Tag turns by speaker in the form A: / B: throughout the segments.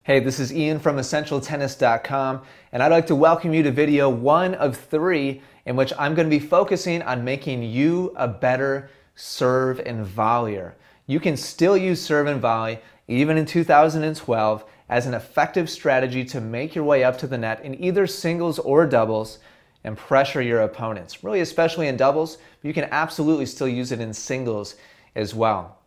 A: Hey, this is Ian from EssentialTennis.com, and I'd like to welcome you to video 1 of 3 in which I'm going to be focusing on making you a better serve and volleyer. You can still use serve and volley, even in 2012, as an effective strategy to make your way up to the net in either singles or doubles and pressure your opponents. Really, especially in doubles, but you can absolutely still use it in singles as well.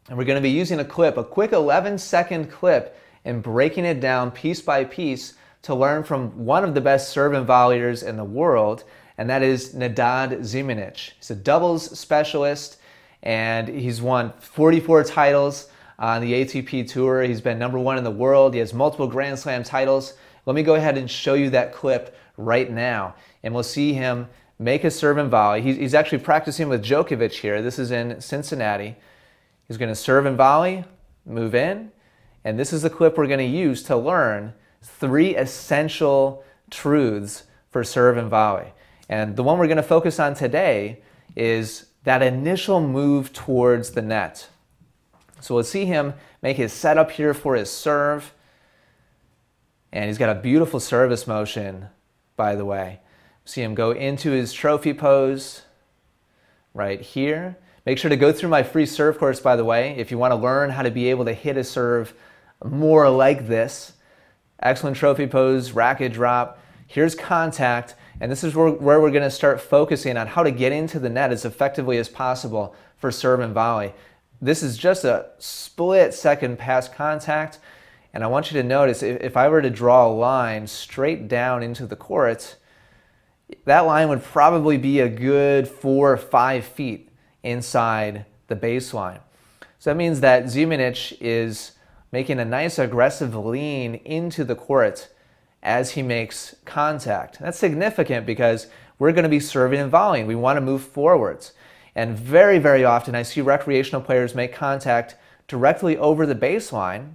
A: And we're going to be using a clip, a quick 11-second clip, and breaking it down piece by piece to learn from one of the best serve and volleyers in the world, and that is Nedad Zimonjić. He's a doubles specialist, and he's won 44 titles on the ATP Tour. He's been #1 in the world. He has multiple Grand Slam titles. Let me go ahead and show you that clip right now, and we'll see him make a serve and volley. He's actually practicing with Djokovic here. This is in Cincinnati. He's going to serve and volley, move in, and this is the clip we're going to use to learn 3 essential truths for serve and volley. And the one we're going to focus on today is that initial move towards the net. So we'll see him make his setup here for his serve. And he's got a beautiful service motion, by the way. See him go into his trophy pose right here. Make sure to go through my free serve course, by the way, if you want to learn how to be able to hit a serve more like this. Excellent trophy pose, racket drop. Here's contact, and this is where we're going to start focusing on how to get into the net as effectively as possible for serve and volley. This is just a split second past contact, and I want you to notice if I were to draw a line straight down into the court, that line would probably be a good 4 or 5 feet inside the baseline. So that means that Zimonjić is making a nice aggressive lean into the court as he makes contact. That's significant because we're going to be serving and volleying. We want to move forwards. And very, very often I see recreational players make contact directly over the baseline,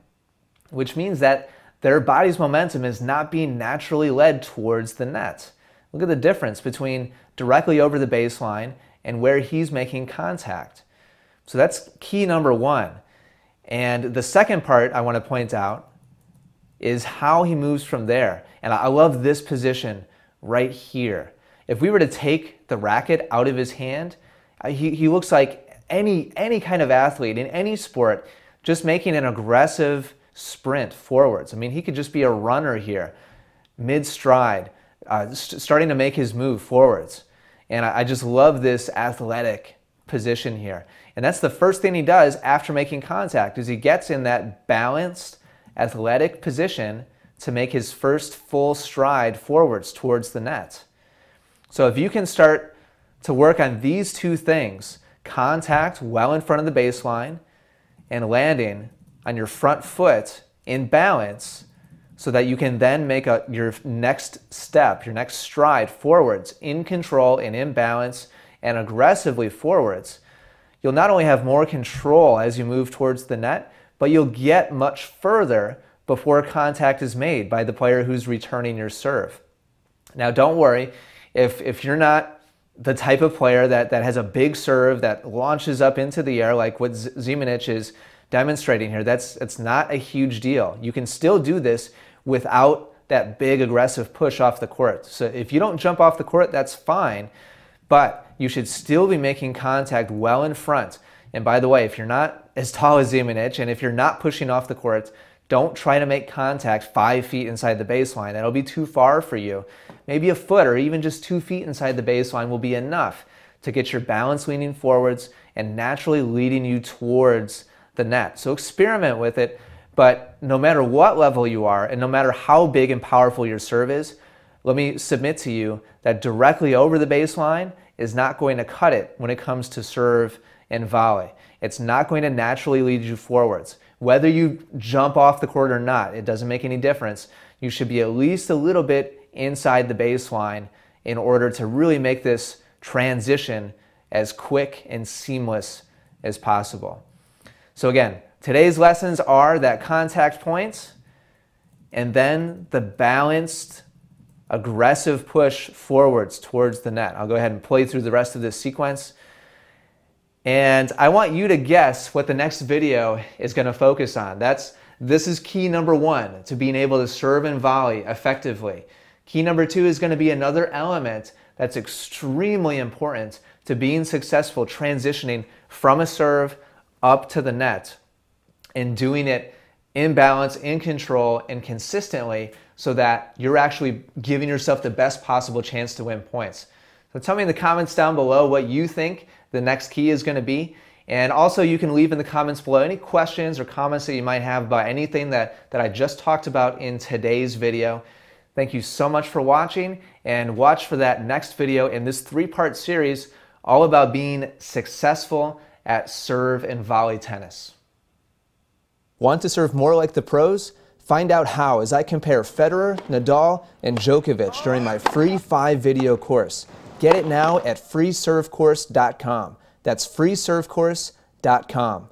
A: which means that their body's momentum is not being naturally led towards the net. Look at the difference between directly over the baseline and where he's making contact. So that's key number 1. And the second part I want to point out is how he moves from there. And I love this position right here. If we were to take the racket out of his hand, he looks like any kind of athlete in any sport, just making an aggressive sprint forwards. I mean, he could just be a runner here, mid-stride, starting to make his move forwards. And I just love this athletic position here. And that's the first thing he does after making contact, is he gets in that balanced, athletic position to make his first full stride forwards towards the net. So if you can start to work on these 2 things, contact well in front of the baseline and landing on your front foot in balance, so that you can then make your next step, your next stride forwards in control and in balance and aggressively forwards, you'll not only have more control as you move towards the net, but you'll get much further before contact is made by the player who's returning your serve. Now don't worry, if you're not the type of player that has a big serve that launches up into the air like what Zimonjić is demonstrating here, it's not a huge deal. You can still do this without that big aggressive push off the court. So if you don't jump off the court, that's fine, but you should still be making contact well in front. And by the way, if you're not as tall as Zimonjić and if you're not pushing off the court, don't try to make contact 5 feet inside the baseline. That'll be too far for you. Maybe a foot or even just 2 feet inside the baseline will be enough to get your balance leaning forwards and naturally leading you towards the net. So experiment with it, but no matter what level you are and no matter how big and powerful your serve is, let me submit to you that directly over the baseline is not going to cut it when it comes to serve and volley. It's not going to naturally lead you forwards. Whether you jump off the court or not, it doesn't make any difference. You should be at least a little bit inside the baseline in order to really make this transition as quick and seamless as possible. So again, today's lessons are that contact points and then the balanced, aggressive push forwards towards the net. I'll go ahead and play through the rest of this sequence. And I want you to guess what the next video is going to focus on. That's This is key number one to being able to serve and volley effectively. Key number two is going to be another element that's extremely important to being successful transitioning from a serve up to the net and doing it in balance, in control, and consistently so that you're actually giving yourself the best possible chance to win points. So tell me in the comments down below what you think the next key is going to be. And also you can leave in the comments below any questions or comments that you might have about anything that I just talked about in today's video. Thank you so much for watching, and watch for that next video in this 3-part series all about being successful at serve and volley tennis. Want to serve more like the pros? Find out how as I compare Federer, Nadal, and Djokovic during my free 5-video course. Get it now at freeservecourse.com. That's freeservecourse.com.